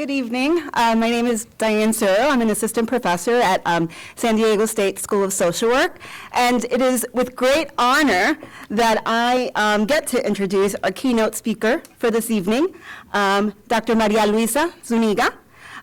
Good evening. My name is Diane Suro. I'm an assistant professor at San Diego State School of Social Work, and it is with great honor that I get to introduce our keynote speaker for this evening, Dr. Maria Luisa Zuniga.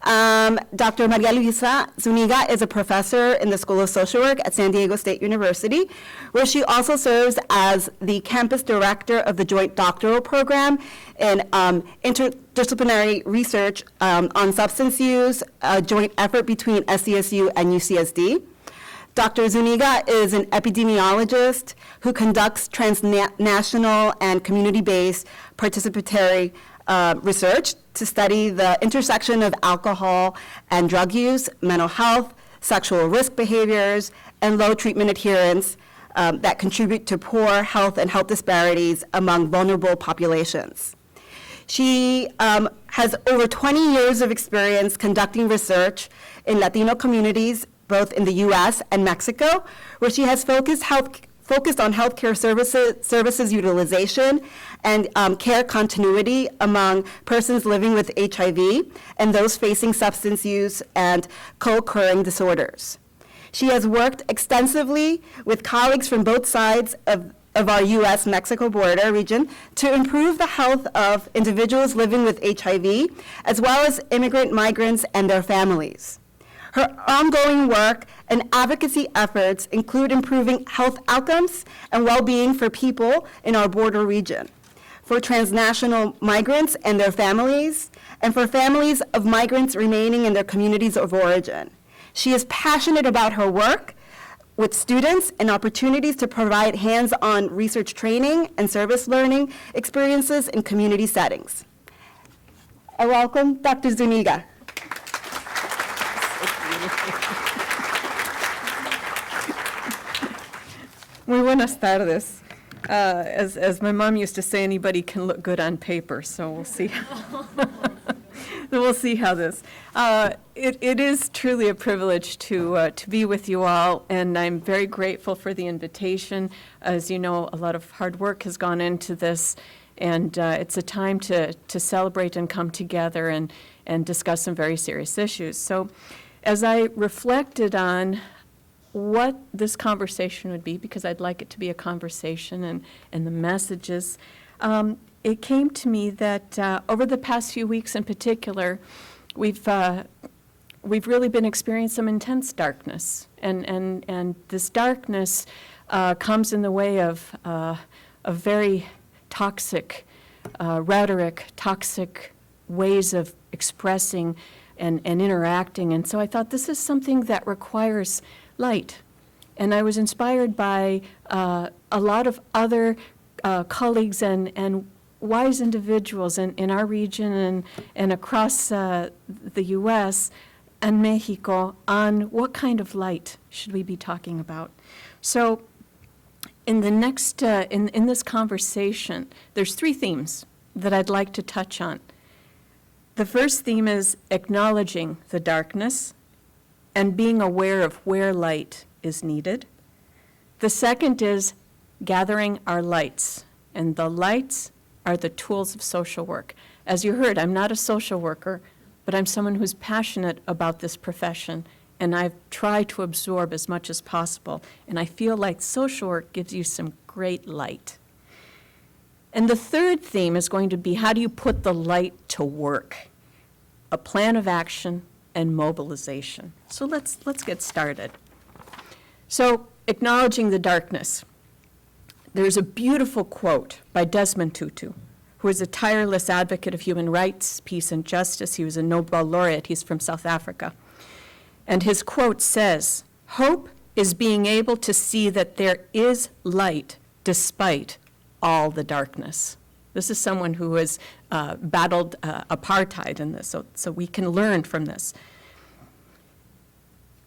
Dr. Maria Luisa Zuniga is a professor in the School of Social Work at San Diego State University, where she also serves as the campus director of the Joint Doctoral Program in interdisciplinary research on substance use, a joint effort between SDSU and UCSD. Dr. Zuniga is an epidemiologist who conducts transnational and community-based participatory research to study the intersection of alcohol and drug use, mental health, sexual risk behaviors, and low treatment adherence that contribute to poor health and health disparities among vulnerable populations. She has over 20 years of experience conducting research in Latino communities, both in the US and Mexico, where she has focused on healthcare services utilization and care continuity among persons living with HIV and those facing substance use and co-occurring disorders. She has worked extensively with colleagues from both sides of our US-Mexico border region to improve the health of individuals living with HIV, as well as immigrant migrants and their families. Her ongoing work and advocacy efforts include improving health outcomes and well-being for people in our border region, for transnational migrants and their families, and for families of migrants remaining in their communities of origin. She is passionate about her work with students and opportunities to provide hands-on research training and service learning experiences in community settings. I welcome Dr. Zuniga. Muy buenas tardes. As my mom used to say, anybody can look good on paper, so we'll see. We'll see how this. It is truly a privilege to be with you all, and I'm very grateful for the invitation. As you know, a lot of hard work has gone into this, and it's a time to celebrate and come together and discuss some very serious issues. So as I reflected on what this conversation would be, because I'd like it to be a conversation and the messages, it came to me that over the past few weeks in particular, we've really been experiencing some intense darkness, and this darkness comes in the way of very toxic rhetoric, toxic ways of expressing and interacting, and so I thought this is something that requires light. And I was inspired by a lot of other colleagues and wise individuals in our region and across the US and Mexico on what kind of light should we be talking about. So in the next, in this conversation, there's three themes that I'd like to touch on. The first theme is acknowledging the darkness and being aware of where light is needed. The second is gathering our lights, and the lights are the tools of social work. As you heard, I'm not a social worker, but I'm someone who's passionate about this profession, and I've tried to absorb as much as possible, and I feel like social work gives you some great light. And the third theme is going to be, how do you put the light to work? A plan of action and mobilization. So let's get started. So, acknowledging the darkness. There's a beautiful quote by Desmond Tutu, who is a tireless advocate of human rights, peace, and justice. He was a Nobel laureate. He's from South Africa. And his quote says, "Hope is being able to see that there is light despite all the darkness." This is someone who has battled apartheid in this, so we can learn from this.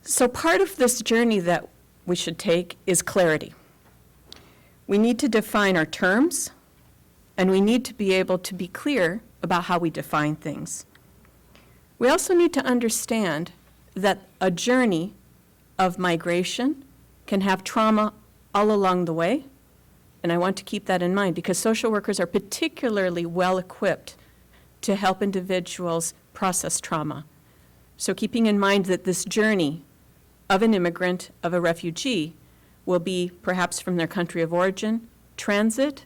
So part of this journey that we should take is clarity. We need to define our terms, and we need to be able to be clear about how we define things. We also need to understand that a journey of migration can have trauma all along the way, and I want to keep that in mind because social workers are particularly well equipped to help individuals process trauma. So keeping in mind that this journey of an immigrant, of a refugee, will be perhaps from their country of origin, transit,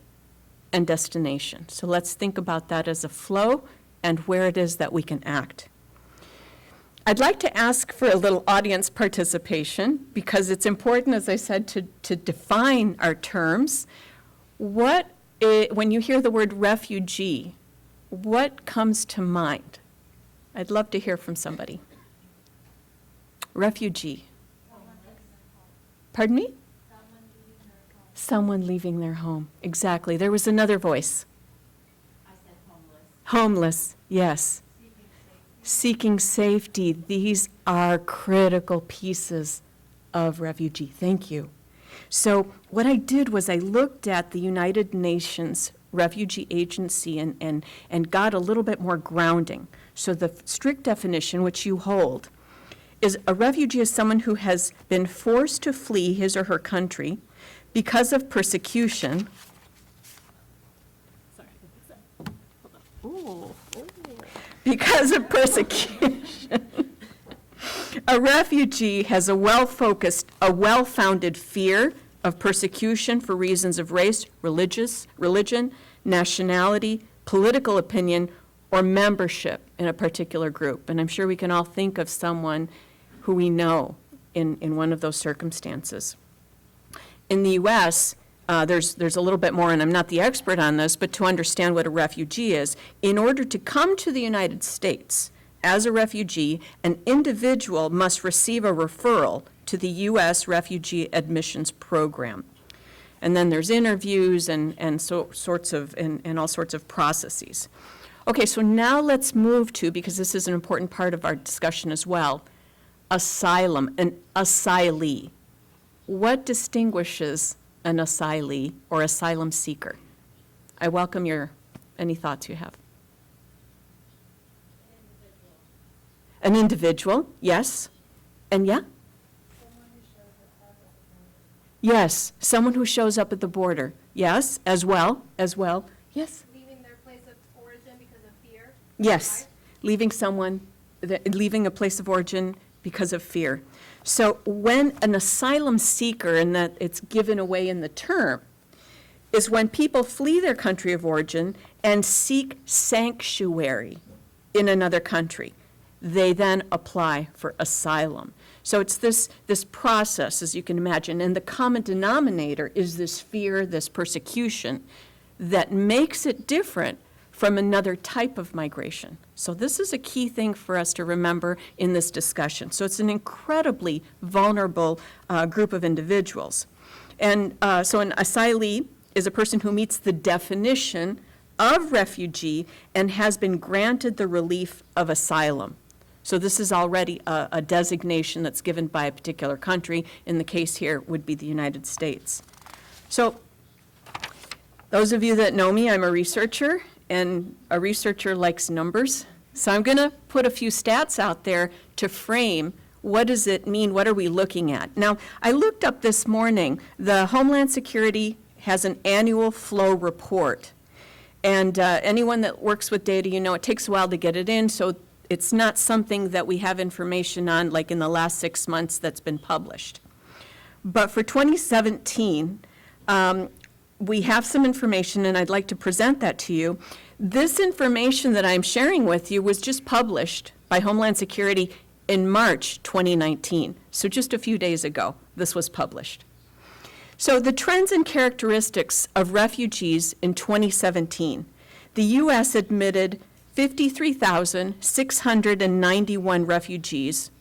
and destination. So let's think about that as a flow and where it is that we can act. I'd like to ask for a little audience participation because it's important, as I said, to define our terms. When you hear the word refugee, what comes to mind? I'd love to hear from somebody. Refugee. Pardon me? Someone leaving their home. Exactly. There was another voice. I said homeless. Homeless, yes. Seeking safety. These are critical pieces of refugee. Thank you. So what I did was I looked at the United Nations Refugee Agency and got a little bit more grounding. So the strict definition, which you hold, is a refugee is someone who has been forced to flee his or her country because of persecution. Because of persecution. A refugee has a well-founded fear of persecution for reasons of race, religion, nationality, political opinion, or membership in a particular group. And I'm sure we can all think of someone who we know in one of those circumstances. In the U.S., there's a little bit more, and I'm not the expert on this, but to understand what a refugee is, in order to come to the United States as a refugee, an individual must receive a referral to the U.S. Refugee Admissions Program. And then there's interviews and all sorts of processes. Okay, so now let's move to, because this is an important part of our discussion as well, asylum, an asylee. What distinguishes an asylee or asylum seeker? I welcome any thoughts you have. An individual, yes. And yeah? Yes, someone who shows up at the border. Yes, as well. Yes? Leaving their place of origin because of fear? Yes, leaving a place of origin because of fear. So when an asylum seeker, and that it's given away in the term, is when people flee their country of origin and seek sanctuary in another country. They then apply for asylum. So it's this process, as you can imagine, and the common denominator is this fear, this persecution, that makes it different from another type of migration. So this is a key thing for us to remember in this discussion. So it's an incredibly vulnerable group of individuals. And so an asylee is a person who meets the definition of refugee and has been granted the relief of asylum. So this is already a designation that's given by a particular country. In the case here would be the United States. So those of you that know me, I'm a researcher, and a researcher likes numbers. So I'm going to put a few stats out there to frame what does it mean, what are we looking at. Now, I looked up this morning, the Homeland Security has an annual flow report. And anyone that works with data, you know it takes a while to get it in, so it's not something that we have information on like in the last 6 months that's been published. But for 2017, we have some information, and I'd like to present that to you. This information that I'm sharing with you was just published by Homeland Security in March 2019. So just a few days ago, this was published. So the trends and characteristics of refugees in 2017. The U.S. admitted 53,691 refugees,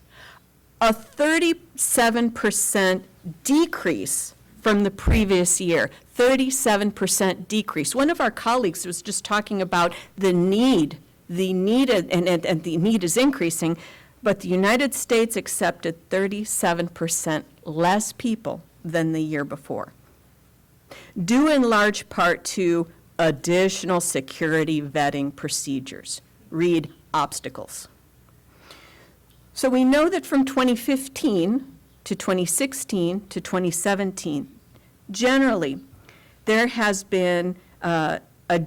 a 37% decrease from the previous year, 37% decrease. One of our colleagues was just talking about the need, and the need is increasing, but the United States accepted 37% less people than the year before, due in large part to additional security vetting procedures. Read obstacles. So we know that from 2015 to 2016 to 2017, generally, there has been a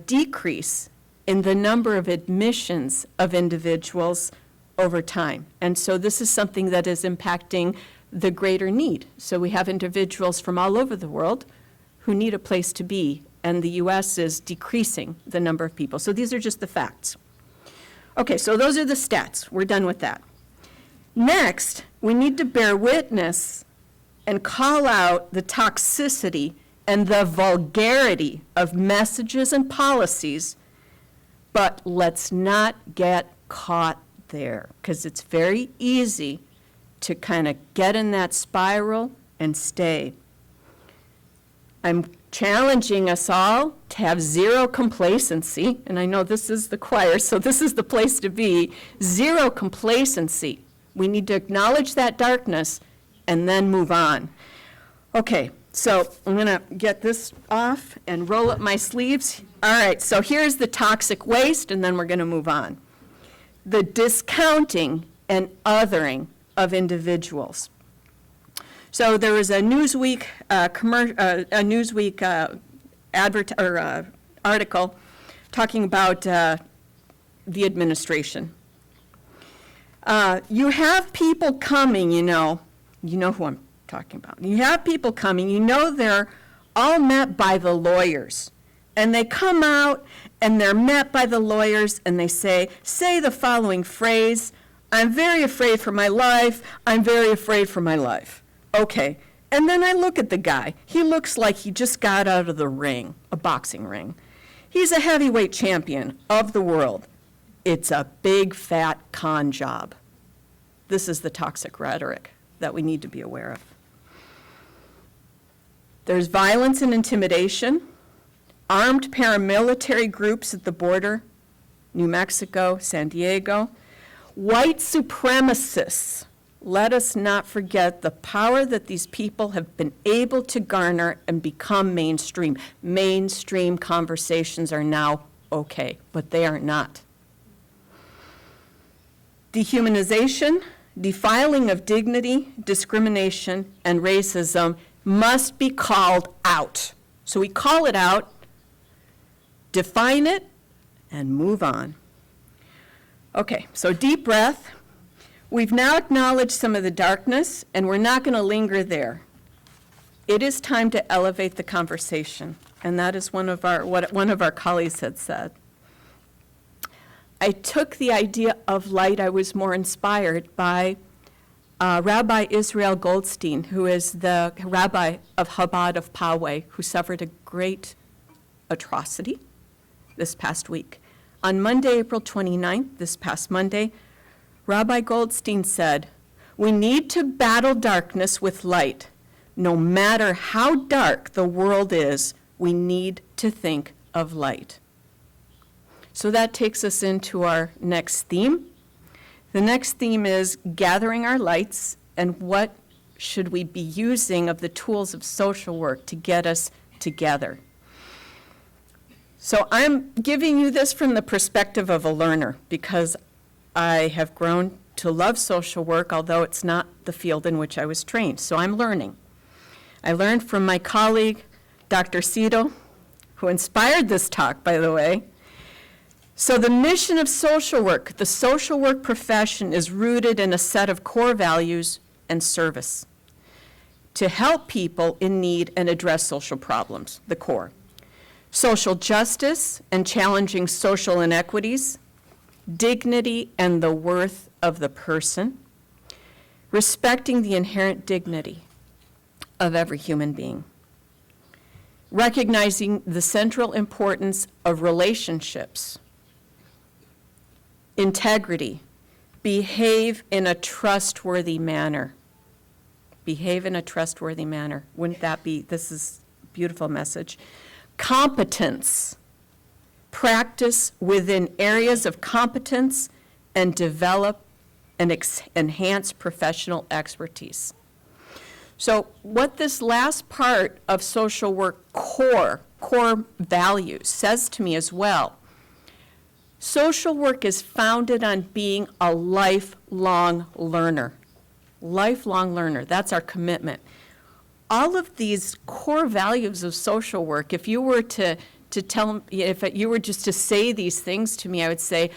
decrease in the number of admissions of individuals over time. And so this is something that is impacting the greater need. So we have individuals from all over the world who need a place to be, and the U.S. is decreasing the number of people. So these are just the facts. Okay, so those are the stats. We're done with that. Next, we need to bear witness and call out the toxicity and the vulgarity of messages and policies, but let's not get caught there, because it's very easy to kind of get in that spiral and stay. I'm challenging us all to have zero complacency, and I know this is the choir, so this is the place to be. Zero complacency. We need to acknowledge that darkness and then move on. Okay, so I'm going to get this off and roll up my sleeves. All right, so here's the toxic waste, and then we're going to move on. The discounting and othering of individuals. So there was a Newsweek article talking about the administration. You have people coming, you know who I'm talking about. You have people coming, they're all met by the lawyers. And they come out and they're met by the lawyers and they say the following phrase, I'm very afraid for my life, I'm very afraid for my life. Okay, and then I look at the guy. He looks like he just got out of the ring, a boxing ring. He's a heavyweight champion of the world. It's a big, fat con job. This is the toxic rhetoric that we need to be aware of. There's violence and intimidation, armed paramilitary groups at the border, New Mexico, San Diego, white supremacists. Let us not forget the power that these people have been able to garner and become mainstream. Mainstream conversations are now okay, but they are not. Dehumanization, defiling of dignity, discrimination, and racism must be called out. So we call it out, define it, and move on. Okay, so deep breath. We've now acknowledged some of the darkness, and we're not going to linger there. It is time to elevate the conversation, and that is what one of our colleagues had said. I took the idea of light. I was more inspired by Rabbi Israel Goldstein, who is the rabbi of Chabad of Poway, who suffered a great atrocity this past week. On Monday, April 29th, this past Monday, Rabbi Goldstein said, "We need to battle darkness with light. No matter how dark the world is, we need to think of light." So that takes us into our next theme. The next theme is gathering our lights, and what should we be using of the tools of social work to get us together. So I'm giving you this from the perspective of a learner, because I have grown to love social work, although it's not the field in which I was trained. So I'm learning. I learned from my colleague, Dr. Cito, who inspired this talk, by the way. So the mission of social work, the social work profession, is rooted in a set of core values and service to help people in need and address social problems, the core. Social justice and challenging social inequities, dignity and the worth of the person, respecting the inherent dignity of every human being, recognizing the central importance of relationships, integrity, behave in a trustworthy manner. Behave in a trustworthy manner. Wouldn't that be, this is a beautiful message. Competence. Practice within areas of competence and develop and enhance professional expertise. So what this last part of social work core values says to me as well, social work is founded on being a lifelong learner. Lifelong learner, that's our commitment. All of these core values of social work, if you were to to tell, if you were just to say these things to me, I would say,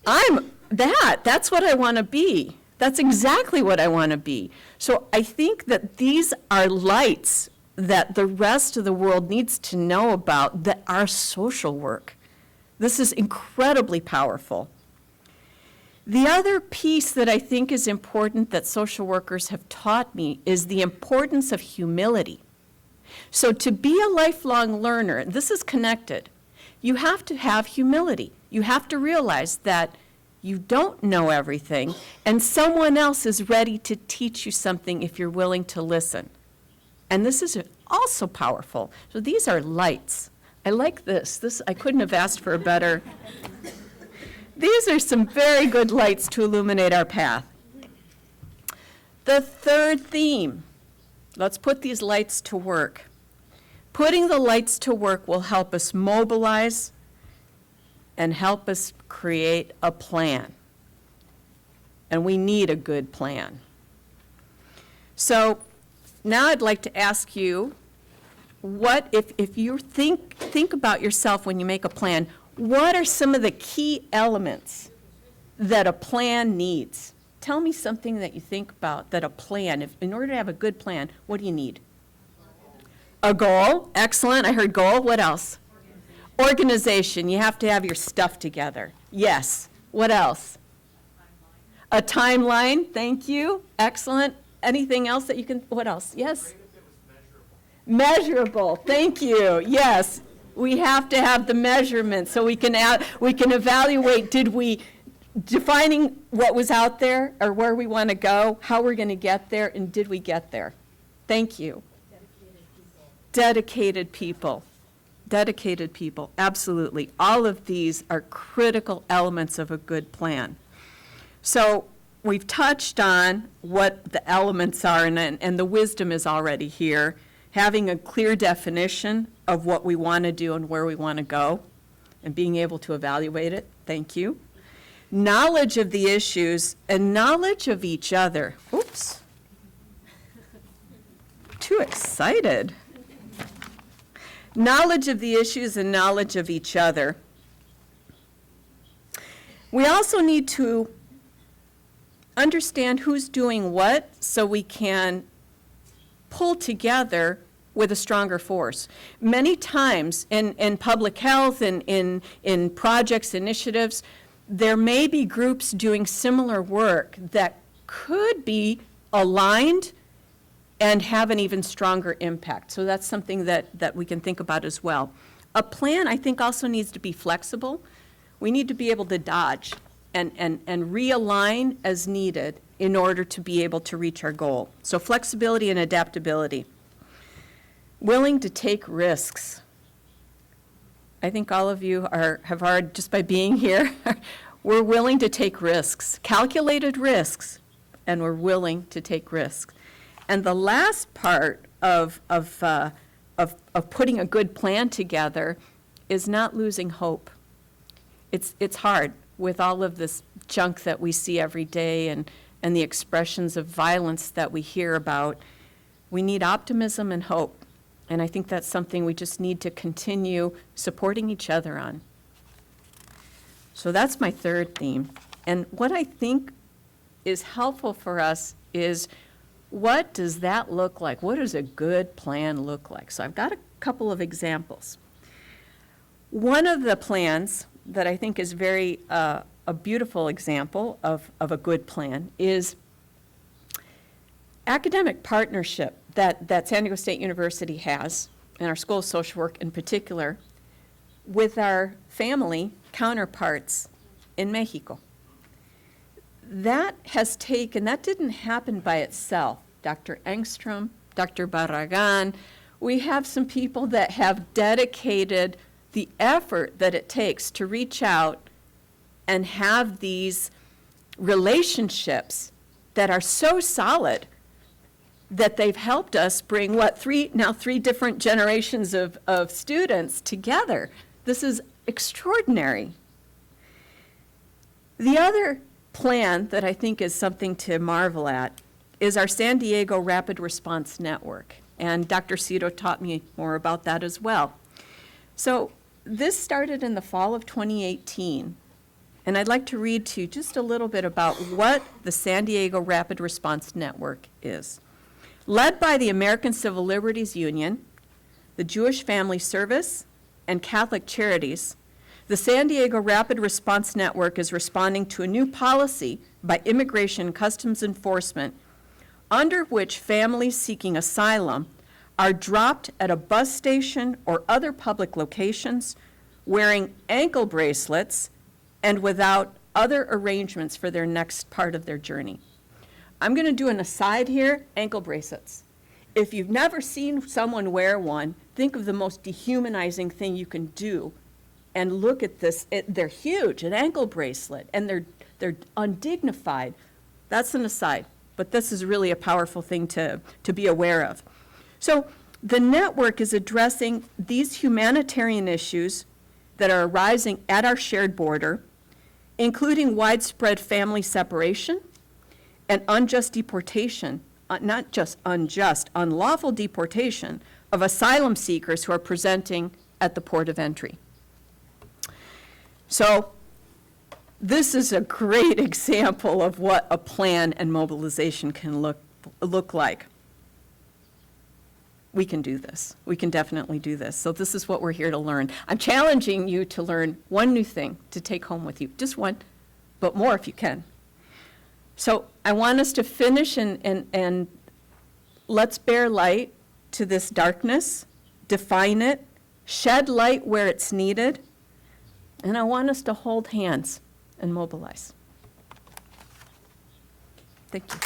that's what I want to be. That's exactly what I want to be. So I think that these are lights that the rest of the world needs to know about that are social work. This is incredibly powerful. The other piece that I think is important that social workers have taught me is the importance of humility. So to be a lifelong learner, this is connected. You have to have humility. You have to realize that you don't know everything, and someone else is ready to teach you something if you're willing to listen. And this is also powerful. So these are lights. I like this. I couldn't have asked for a better. These are some very good lights to illuminate our path. The third theme, let's put these lights to work. Putting the lights to work will help us mobilize and help us create a plan. And we need a good plan. So now I'd like to ask you, what if you think about yourself when you make a plan, what are some of the key elements that a plan needs? Tell me something that you think about that a plan, in order to have a good plan, what do you need? A goal, excellent, I heard goal, what else? Organization, you have to have your stuff together. Yes, what else? A timeline, thank you, excellent. Anything else that you can, what else? Yes? Measurable, thank you, yes. We have to have the measurement so we can evaluate, defining what was out there or where we want to go, how we're going to get there, and did we get there? Thank you. Dedicated people. Dedicated people, absolutely. All of these are critical elements of a good plan. So we've touched on what the elements are, and the wisdom is already here. Having a clear definition of what we want to do and where we want to go, and being able to evaluate it. Thank you. Knowledge of the issues and knowledge of each other. Oops. Too excited. Knowledge of the issues and knowledge of each other. We also need to understand who's doing what so we can pull together with a stronger force. Many times in public health and in projects, initiatives, there may be groups doing similar work that could be aligned and have an even stronger impact. So that's something that we can think about as well. A plan, I think, also needs to be flexible. We need to be able to dodge and realign as needed in order to be able to reach our goal. So flexibility and adaptability. Willing to take risks. I think all of you have already, just by being here, we're willing to take risks, calculated risks, and we're willing to take risks. And the last part of putting a good plan together is not losing hope. It's hard with all of this junk that we see every day and the expressions of violence that we hear about. We need optimism and hope. And I think that's something we just need to continue supporting each other on. So that's my third theme. And what I think is helpful for us is, what does that look like? What does a good plan look like? So I've got a couple of examples. One of the plans that I think is very a beautiful example of a good plan is academic partnership that San Diego State University has, and our School of Social Work in particular, with our family counterparts in Mexico. That didn't happen by itself. Dr. Engstrom, Dr. Barragan, we have some people that have dedicated the effort that it takes to reach out and have these relationships that are so solid that they've helped us bring, three different generations of students together. This is extraordinary. The other plan that I think is something to marvel at is our San Diego Rapid Response Network. And Dr. Cito taught me more about that as well. So this started in the fall of 2018, and I'd like to read to you just a little bit about what the San Diego Rapid Response Network is. Led by the American Civil Liberties Union, the Jewish Family Service, and Catholic Charities, the San Diego Rapid Response Network is responding to a new policy by Immigration and Customs Enforcement under which families seeking asylum are dropped at a bus station or other public locations wearing ankle bracelets and without other arrangements for their next part of their journey. I'm going to do an aside here, ankle bracelets. If you've never seen someone wear one, think of the most dehumanizing thing you can do. And look at this, they're huge, an ankle bracelet, and they're undignified. That's an aside, but this is really a powerful thing to be aware of. So the network is addressing these humanitarian issues that are arising at our shared border, including widespread family separation and unjust deportation, not just unjust, unlawful deportation of asylum seekers who are presenting at the port of entry. So this is a great example of what a plan and mobilization can look like. We can do this. We can definitely do this. So this is what we're here to learn. I'm challenging you to learn one new thing to take home with you. Just one, but more if you can. So I want us to finish and let's bear light to this darkness, define it, shed light where it's needed, and I want us to hold hands and mobilize. Thank you.